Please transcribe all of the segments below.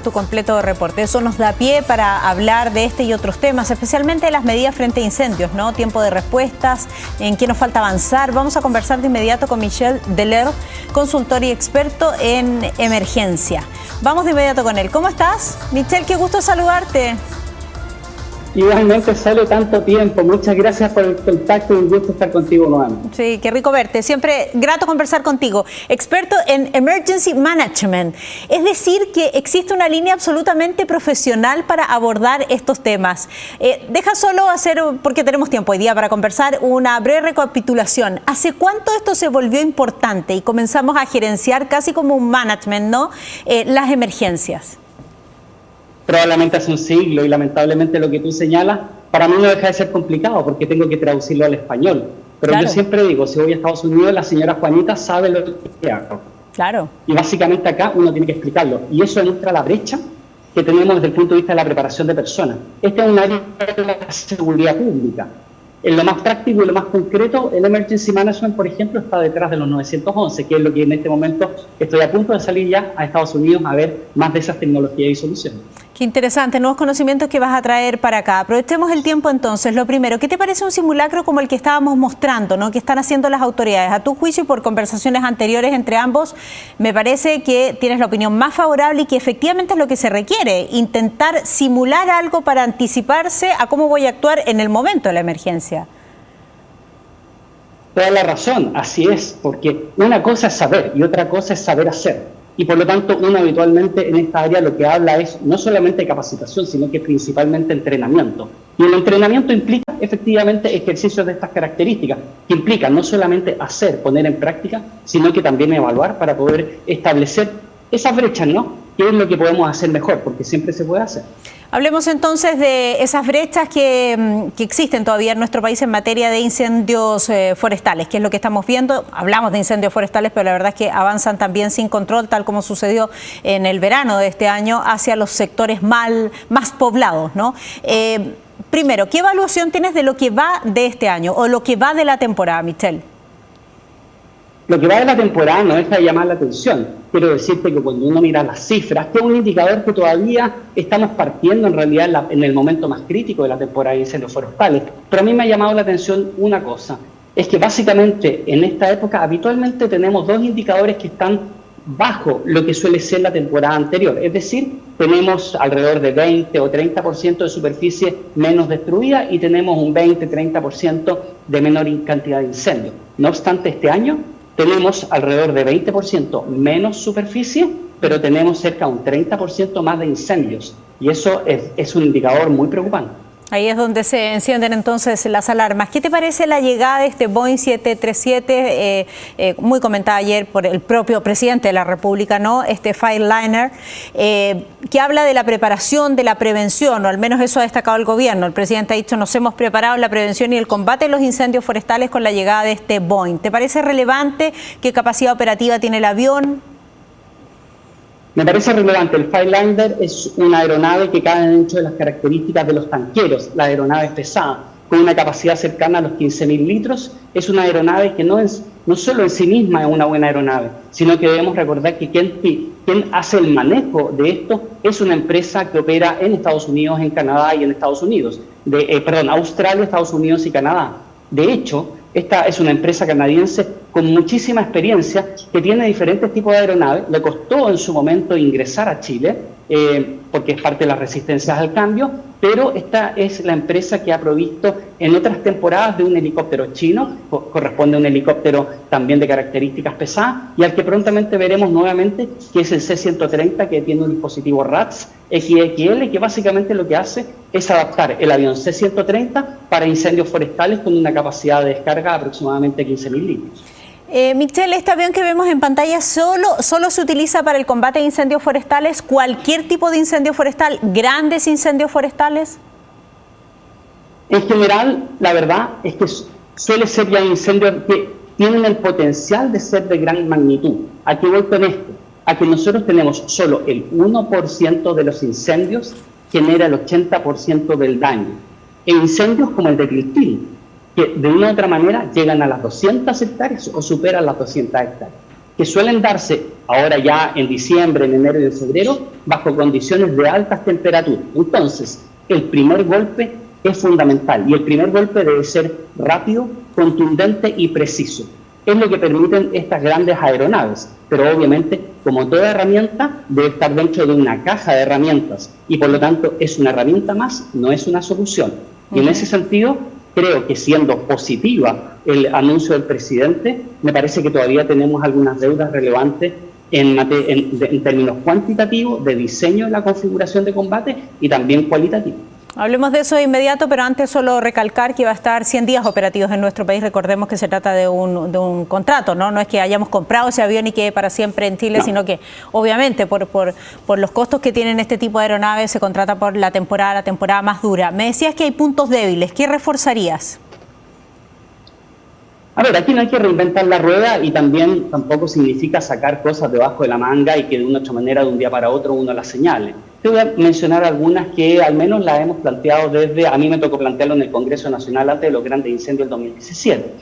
tu completo reporte. Eso nos da pie para hablar de este y otros temas, especialmente de las medidas frente a incendios, ¿no? Tiempo de respuestas, en qué nos falta avanzar. Vamos a conversar de inmediato con Michel Deler, consultor y experto en emergencia. Vamos de inmediato con él. ¿Cómo estás, Michel? Qué gusto saludarte. Igualmente, sale tanto tiempo. Muchas gracias por el contacto y un gusto estar contigo nuevamente. Sí, qué rico verte. Siempre grato conversar contigo. Experto en Emergency Management. Es decir, que existe una línea absolutamente profesional para abordar estos temas. Deja solo hacer, porque tenemos tiempo hoy día para conversar, una breve recapitulación. ¿Hace cuánto esto se volvió importante y comenzamos a gerenciar casi como un management, ¿no? Las emergencias? Probablemente hace un siglo, y lamentablemente lo que tú señalas, para mí no deja de ser complicado porque tengo que traducirlo al español. Pero claro, yo siempre digo, si voy a Estados Unidos, la señora Juanita sabe lo que hago. Claro. Y básicamente acá uno tiene que explicarlo. Y eso demuestra la brecha que tenemos desde el punto de vista de la preparación de personas. Este es un área de la seguridad pública. En lo más práctico y lo más concreto, el Emergency Management, por ejemplo, está detrás de los 911, que es lo que en este momento estoy a punto de salir ya a Estados Unidos a ver más de esas tecnologías y soluciones. Qué interesante, nuevos conocimientos que vas a traer para acá. Aprovechemos el tiempo entonces. Lo primero, ¿qué te parece un simulacro como el que estábamos mostrando, ¿no? Que están haciendo las autoridades? A tu juicio y por conversaciones anteriores entre ambos, me parece que tienes la opinión más favorable y que efectivamente es lo que se requiere, intentar simular algo para anticiparse a cómo voy a actuar en el momento de la emergencia. Toda la razón, así es, porque una cosa es saber y otra cosa es saber hacer. Y por lo tanto, uno habitualmente en esta área lo que habla es no solamente de capacitación, sino que principalmente entrenamiento. Y el entrenamiento implica efectivamente ejercicios de estas características, que implican no solamente hacer, poner en práctica, sino que también evaluar para poder establecer esas brechas, ¿no? ¿Qué es lo que podemos hacer mejor? Porque siempre se puede hacer. Hablemos entonces de esas brechas que existen todavía en nuestro país en materia de incendios forestales, que es lo que estamos viendo. Hablamos de incendios forestales, pero la verdad es que avanzan también sin control, tal como sucedió en el verano de este año, hacia los sectores más poblados, ¿no? Primero, ¿qué evaluación tienes de lo que va de este año o lo que va de la temporada, Michel? Lo que va de la temporada no deja de llamar la atención. Quiero decirte que cuando uno mira las cifras, que es un indicador que todavía estamos partiendo en realidad en el momento más crítico de la temporada de incendios forestales. Pero a mí me ha llamado la atención una cosa, es que básicamente en esta época habitualmente tenemos dos indicadores que están bajo lo que suele ser la temporada anterior. Es decir, tenemos alrededor de 20 o 30% de superficie menos destruida y tenemos un 20-30% de menor cantidad de incendios. No obstante, este año tenemos alrededor de 20% menos superficie, pero tenemos cerca de un 30% más de incendios. Y eso es un indicador muy preocupante. Ahí es donde se encienden entonces las alarmas. ¿Qué te parece la llegada de este Boeing 737, muy comentada ayer por el propio presidente de la República, ¿no? Este Fireliner, que habla de la preparación, de la prevención, o al menos eso ha destacado el gobierno. El presidente ha dicho, nos hemos preparado en la prevención y el combate de los incendios forestales con la llegada de este Boeing. ¿Te parece relevante? ¿Qué capacidad operativa tiene el avión? Me parece relevante. El Fireliner es una aeronave que cae dentro de las características de los tanqueros, la aeronave pesada, con una capacidad cercana a los 15.000 litros. Es una aeronave que no solo en sí misma es una buena aeronave, sino que debemos recordar que quien hace el manejo de esto es una empresa que opera en Estados Unidos, en Canadá y en Estados Unidos. Australia, Estados Unidos y Canadá. De hecho, esta es una empresa canadiense con muchísima experiencia que tiene diferentes tipos de aeronaves. Le costó en su momento ingresar a Chile porque es parte de las resistencias al cambio, pero esta es la empresa que ha provisto en otras temporadas de un helicóptero chino, corresponde a un helicóptero también de características pesadas, y al que prontamente veremos nuevamente, que es el C-130, que tiene un dispositivo RATS XXL, que básicamente lo que hace es adaptar el avión C-130 para incendios forestales con una capacidad de descarga de aproximadamente 15.000 litros. Michel, este avión que vemos en pantalla solo se utiliza para el combate de incendios forestales, cualquier tipo de incendio forestal, grandes incendios forestales. En general, la verdad es que suele ser ya incendios que tienen el potencial de ser de gran magnitud. ¿A qué voy con esto? A que nosotros tenemos solo el 1% de los incendios genera el 80% del daño. En incendios como el de Cristina, que de una u otra manera llegan a las 200 hectáreas o superan las 200 hectáreas, que suelen darse ahora ya en diciembre, en enero y en febrero, bajo condiciones de altas temperaturas. Entonces, el primer golpe es fundamental y el primer golpe debe ser rápido, contundente y preciso. Es lo que permiten estas grandes aeronaves, pero obviamente, como toda herramienta, debe estar dentro de una caja de herramientas y por lo tanto es una herramienta más, no es una solución. Y en ese sentido, creo que siendo positiva el anuncio del presidente, me parece que todavía tenemos algunas deudas relevantes en términos cuantitativos, de diseño de la configuración de combate y también cualitativo. Hablemos de eso de inmediato, pero antes solo recalcar que va a estar 100 días operativos en nuestro país. Recordemos que se trata de un contrato, ¿no? No es que hayamos comprado ese avión y quede para siempre en Chile, no, sino que obviamente por los costos que tienen este tipo de aeronaves se contrata por la temporada más dura. Me decías que hay puntos débiles. ¿Qué reforzarías? A ver, aquí no hay que reinventar la rueda y también tampoco significa sacar cosas debajo de la manga y que de una otra manera de un día para otro uno las señale. Te voy a mencionar algunas que al menos las hemos planteado desde, a mí me tocó plantearlo en el Congreso Nacional antes de los grandes incendios del 2017.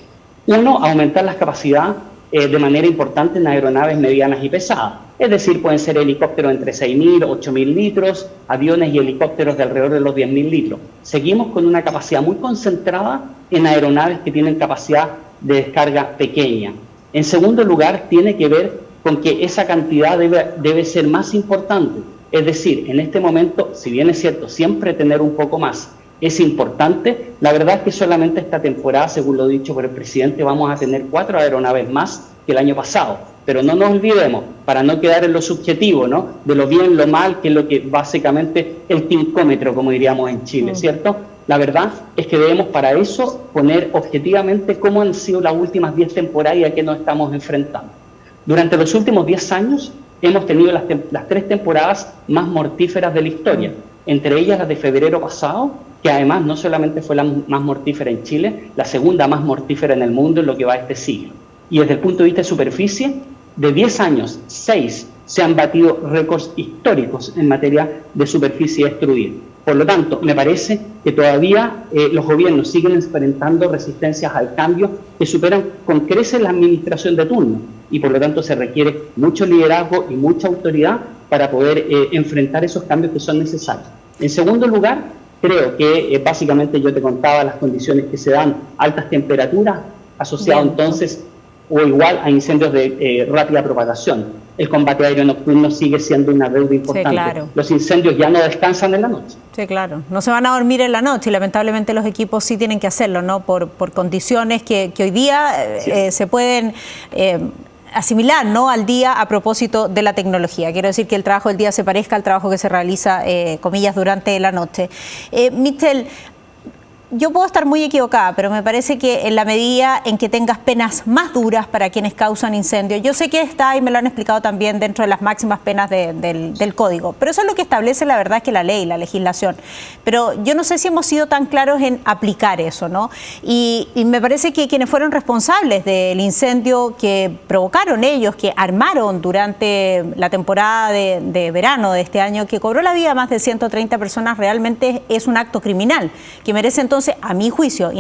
Uno, aumentar las capacidades de manera importante en aeronaves medianas y pesadas. Es decir, pueden ser helicópteros entre 6.000, 8.000 litros, aviones y helicópteros de alrededor de los 10.000 litros. Seguimos con una capacidad muy concentrada en aeronaves que tienen capacidad de descarga pequeña. En segundo lugar, tiene que ver con que esa cantidad debe ser más importante. Es decir, en este momento, si bien es cierto, siempre tener un poco más es importante, la verdad es que solamente esta temporada, según lo dicho por el presidente, vamos a tener 4 aeronaves más que el año pasado. Pero no nos olvidemos, para no quedar en lo subjetivo, ¿no?, de lo bien, lo mal, que es lo que básicamente el tincómetro, como diríamos en Chile, ¿cierto? La verdad es que debemos para eso poner objetivamente cómo han sido las últimas 10 temporadas y a qué nos estamos enfrentando. Durante los últimos 10 años hemos tenido las 3 temporadas más mortíferas de la historia, entre ellas la de febrero pasado, que además no solamente fue la más mortífera en Chile, la segunda más mortífera en el mundo en lo que va este siglo. Y desde el punto de vista de superficie, de 10 años, 6 se han batido récords históricos en materia de superficie destruida. Por lo tanto, me parece que todavía los gobiernos siguen enfrentando resistencias al cambio que superan con creces la administración de turno y por lo tanto se requiere mucho liderazgo y mucha autoridad para poder enfrentar esos cambios que son necesarios. En segundo lugar, creo que básicamente yo te contaba las condiciones que se dan, altas temperaturas, asociado entonces o igual a incendios de rápida propagación. El combate aéreo nocturno sigue siendo una deuda importante. Sí, claro. Los incendios ya no descansan en la noche. Sí, claro. No se van a dormir en la noche y lamentablemente los equipos sí tienen que hacerlo, ¿no? Por condiciones que hoy día se pueden asimilar, ¿no?, al día a propósito de la tecnología. Quiero decir que el trabajo del día se parezca al trabajo que se realiza, comillas, durante la noche. Michel, yo puedo estar muy equivocada, pero me parece que en la medida en que tengas penas más duras para quienes causan incendios, yo sé que está, y me lo han explicado también, dentro de las máximas penas del código, pero eso es lo que establece, la verdad, es que la ley, la legislación. Pero yo no sé si hemos sido tan claros en aplicar eso, ¿no? Y me parece que quienes fueron responsables del incendio que provocaron ellos, que armaron durante la temporada de verano de este año, que cobró la vida a más de 130 personas, realmente es un acto criminal, que merece entonces, a mi juicio,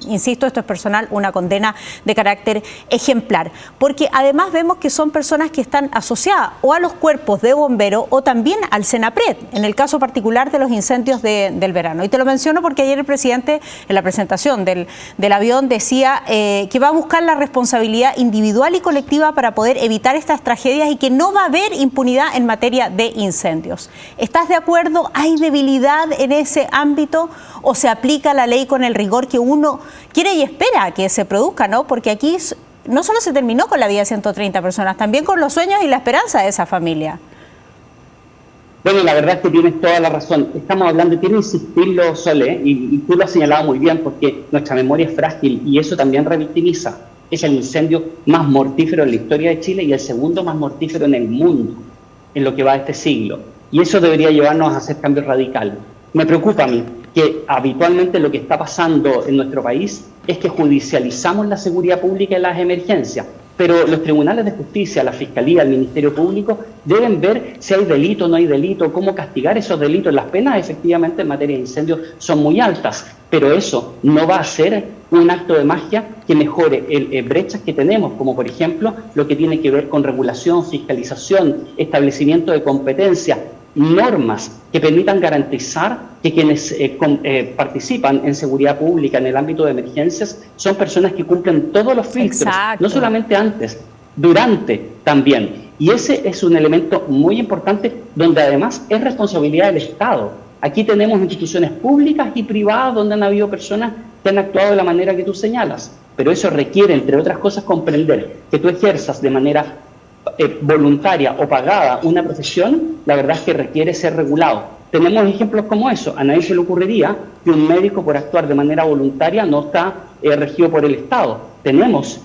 insisto, esto es personal, una condena de carácter ejemplar. Porque además vemos que son personas que están asociadas o a los cuerpos de bomberos o también al Senapred, en el caso particular de los incendios del verano. Y te lo menciono porque ayer el presidente, en la presentación del avión, decía que va a buscar la responsabilidad individual y colectiva para poder evitar estas tragedias y que no va a haber impunidad en materia de incendios. ¿Estás de acuerdo? ¿Hay debilidad en ese ámbito o se aplica la ley con el rigor que uno quiere y espera que se produzca, ¿no? Porque aquí no solo se terminó con la vida de 130 personas, también con los sueños y la esperanza de esa familia. Bueno, la verdad es que tienes toda la razón. Estamos hablando, y quiero insistirlo, Sole, y tú lo has señalado muy bien, porque nuestra memoria es frágil y eso también revictimiza. Es el incendio más mortífero en la historia de Chile y el segundo más mortífero en el mundo, en lo que va de este siglo. Y eso debería llevarnos a hacer cambios radicales. Me preocupa a mí que habitualmente lo que está pasando en nuestro país es que judicializamos la seguridad pública y las emergencias. pero los tribunales de justicia, la Fiscalía, el Ministerio Público deben ver si hay delito o no hay delito, cómo castigar esos delitos. Las penas efectivamente en materia de incendios son muy altas, pero eso no va a ser un acto de magia que mejore brechas que tenemos, como por ejemplo lo que tiene que ver con regulación, fiscalización, establecimiento de competencia, normas que permitan garantizar que quienes participan en seguridad pública en el ámbito de emergencias son personas que cumplen todos los filtros. Exacto. No solamente antes, durante también. Y ese es un elemento muy importante donde además es responsabilidad del Estado. Aquí tenemos instituciones públicas y privadas donde han habido personas que han actuado de la manera que tú señalas, pero eso requiere, entre otras cosas, comprender que tú ejerzas de manera voluntaria o pagada una profesión, la verdad es que requiere ser regulado. Tenemos ejemplos como eso. A nadie se le ocurriría que un médico, por actuar de manera voluntaria, no está regido por el Estado. Tenemos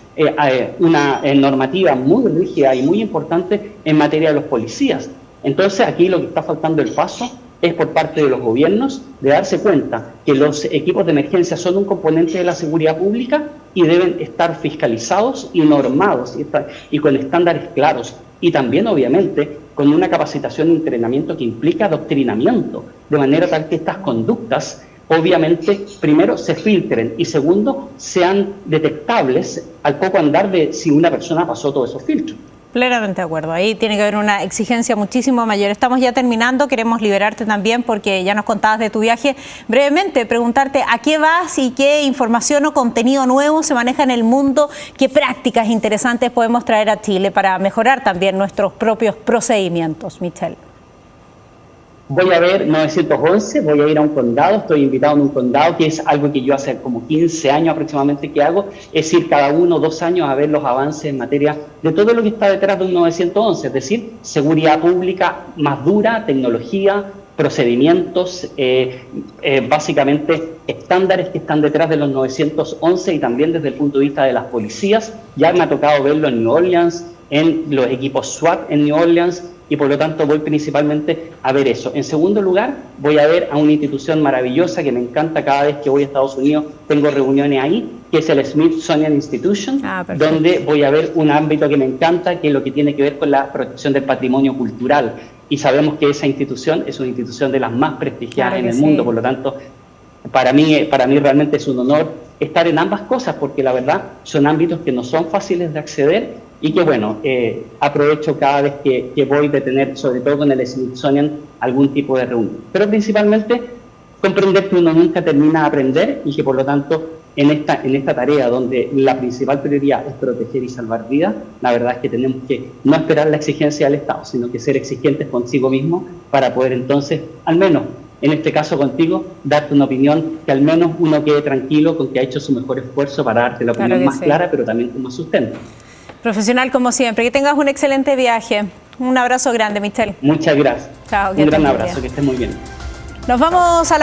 una normativa muy rígida y muy importante en materia de los policías. Entonces aquí lo que está faltando el paso es por parte de los gobiernos de darse cuenta que los equipos de emergencia son un componente de la seguridad pública y deben estar fiscalizados y normados y con estándares claros. Y también, obviamente, con una capacitación y entrenamiento que implica adoctrinamiento, de manera tal que estas conductas, obviamente, primero, se filtren y segundo, sean detectables al poco andar de si una persona pasó todos esos filtros. Plenamente de acuerdo. Ahí tiene que haber una exigencia muchísimo mayor. Estamos ya terminando, queremos liberarte también porque ya nos contabas de tu viaje. Brevemente, preguntarte a qué vas y qué información o contenido nuevo se maneja en el mundo, qué prácticas interesantes podemos traer a Chile para mejorar también nuestros propios procedimientos, Michel. Voy a ver 911, voy a ir a un condado, estoy invitado en un condado, que es algo que yo hace como 15 años aproximadamente que hago, es ir cada 1 o 2 años a ver los avances en materia de todo lo que está detrás de un 911, es decir, seguridad pública más dura, tecnología, procedimientos, básicamente estándares que están detrás de los 911 y también desde el punto de vista de las policías. Ya me ha tocado verlo en New Orleans, en los equipos SWAT en New Orleans, y por lo tanto voy principalmente a ver eso. En segundo lugar, voy a ver a una institución maravillosa que me encanta cada vez que voy a Estados Unidos, tengo reuniones ahí, que es el Smithsonian Institution, donde voy a ver un ámbito que me encanta, que es lo que tiene que ver con la protección del patrimonio cultural. Y sabemos que esa institución es una institución de las más prestigiadas en el mundo, por lo tanto, para mí realmente es un honor estar en ambas cosas, porque la verdad son ámbitos que no son fáciles de acceder y que, bueno, aprovecho cada vez que voy de tener, sobre todo con el Smithsonian, algún tipo de reunión. Pero principalmente comprender que uno nunca termina de aprender y que, por lo tanto, en esta tarea donde la principal prioridad es proteger y salvar vidas, la verdad es que tenemos que no esperar la exigencia del Estado, sino que ser exigentes consigo mismo para poder entonces, al menos en este caso contigo, darte una opinión que al menos uno quede tranquilo con que ha hecho su mejor esfuerzo para darte la opinión más clara, pero también con más sustento. Profesional como siempre. Que tengas un excelente viaje. Un abrazo grande, Michel. Muchas gracias. Chao. Un gran abrazo, que estés muy bien. Nos vamos a la